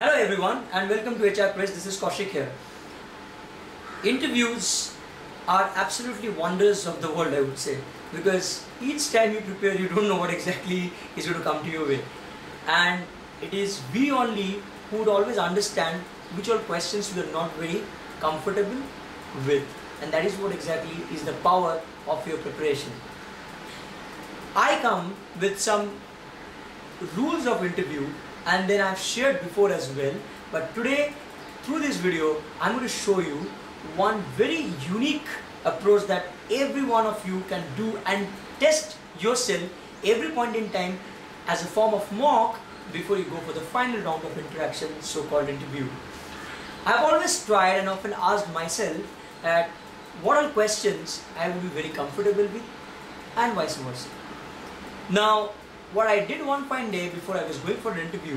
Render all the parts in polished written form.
Hello everyone and welcome to HR Crest. This is Kaushik here. Interviews are absolutely wonders of the world, I would say, because each time you prepare you don't know what exactly is going to come to your way, and it is we only who would always understand which all questions we are not very comfortable with, and that is what exactly is the power of your preparation. I come with some rules of interview and then I've shared before as well, but today through this video I'm going to show you one very unique approach that every one of you can do and test yourself every point in time as a form of mock before you go for the final round of interaction, so-called interview. I've always tried and often asked myself at what all questions I would be very comfortable with and vice versa. Now, what I did one fine day before I was going for an interview,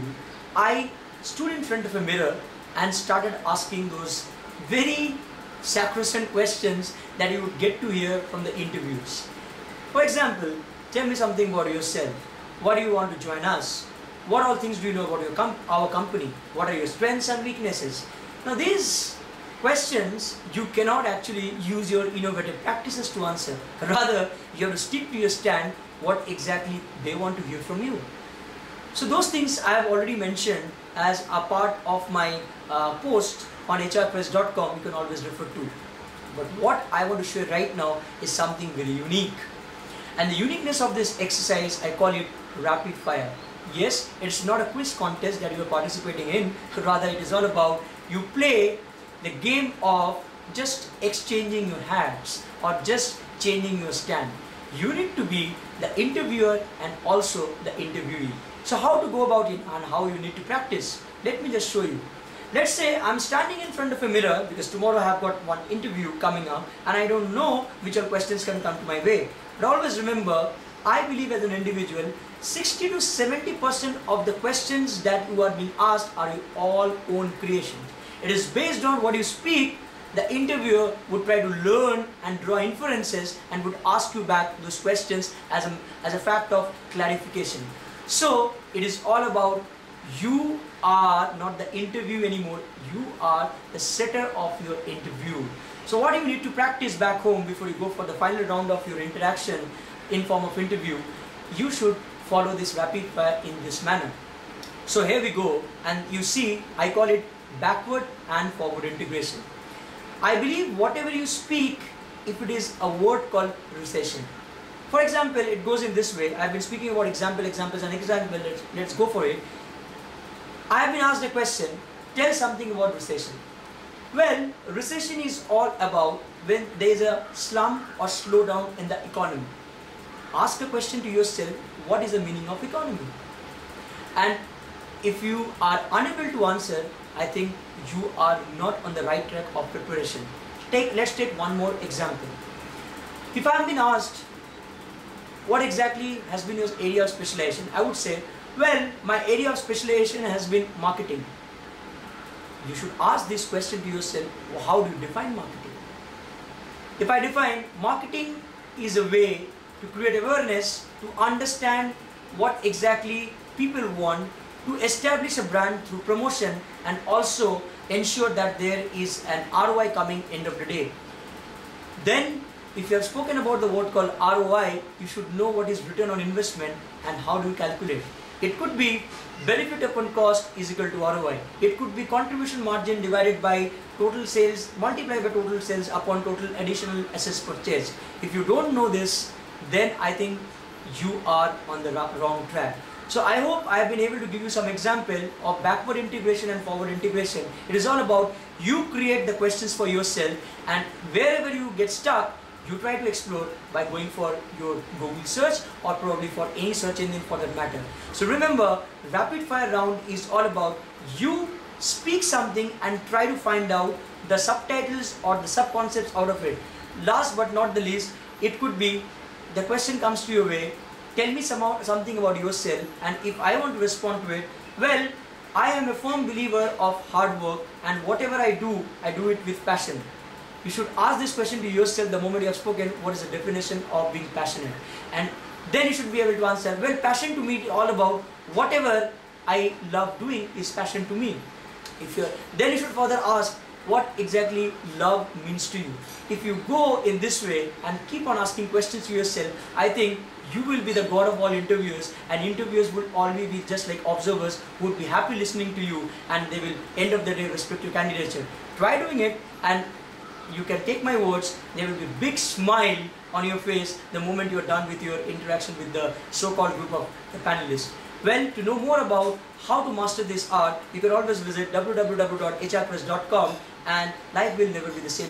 I stood in front of a mirror and started asking those very sacrosanct questions that you would get to hear from the interviews. For example, tell me something about yourself. Why do you want to join us? What all things do you know about our company? What are your strengths and weaknesses? Now these questions you cannot actually use your innovative practices to answer. Rather, you have to stick to your stand what exactly they want to hear from you. So those things I have already mentioned as a part of my post on hrcrest.com. You can always refer to. But what I want to share right now is something very unique. And the uniqueness of this exercise, I call it rapid fire. Yes, it's not a quiz contest that you are participating in. Rather, it is all about you play the game of just exchanging your hats or just changing your stand. You need to be the interviewer and also the interviewee. So how to go about it and how you need to practice? Let me just show you. Let's say I'm standing in front of a mirror because tomorrow I have got one interview coming up and I don't know which all questions can come to my way. But always remember, I believe as an individual, 60 to 70% of the questions that you are being asked are your all own creations. It is based on what you speak. The interviewer would try to learn and draw inferences and would ask you back those questions as a fact of clarification. So it is all about you are not the interview anymore, you are the setter of your interview. So what you need to practice back home before you go for the final round of your interaction in form of interview, you should follow this rapid fire in this manner. So here we go, and you see I call it backward and forward integration. I believe whatever you speak, if it is a word called recession. For example, it goes in this way. I've been speaking about examples and example. Let's go for it. I have been asked a question, tell something about recession. Well, recession is all about when there is a slump or slowdown in the economy. Ask a question to yourself, what is the meaning of economy? And if you are unable to answer, I think you are not on the right track of preparation. Let's take one more example. If I have been asked, what exactly has been your area of specialization? I would say, well, my area of specialization has been marketing. You should ask this question to yourself, well, how do you define marketing? If I define marketing is a way to create awareness, to understand what exactly people want, to establish a brand through promotion and also ensure that there is an ROI coming end of the day. Then if you have spoken about the word called ROI, you should know what is return on investment and how do you calculate. It could be benefit upon cost is equal to ROI. It could be contribution margin divided by total sales multiplied by total sales upon total additional assets purchased. If you don't know this, then I think you are on the wrong track. So I hope I have been able to give you some example of backward integration and forward integration. It is all about you create the questions for yourself, and wherever you get stuck, you try to explore by going for your Google search or probably for any search engine for that matter. So remember, rapid fire round is all about you speak something and try to find out the subtitles or the sub-concepts out of it. Last but not the least, it could be the question comes to your way, tell me something about yourself, and if I want to respond to it, well, I am a firm believer of hard work, and whatever I do it with passion. You should ask this question to yourself the moment you have spoken, what is the definition of being passionate? And then you should be able to answer, well, passion to me is all about whatever I love doing is passion to me. Then you should further ask what exactly love means to you. If you go in this way and keep on asking questions to yourself, I think you will be the god of all interviewers, and interviewers would always be just like observers who would be happy listening to you, and they will end of the day respect your candidature. Try doing it, and you can take my words, there will be a big smile on your face the moment you are done with your interaction with the so-called group of the panelists. Well, to know more about how to master this art, you can always visit www.hrcrest.com, and life will never be the same.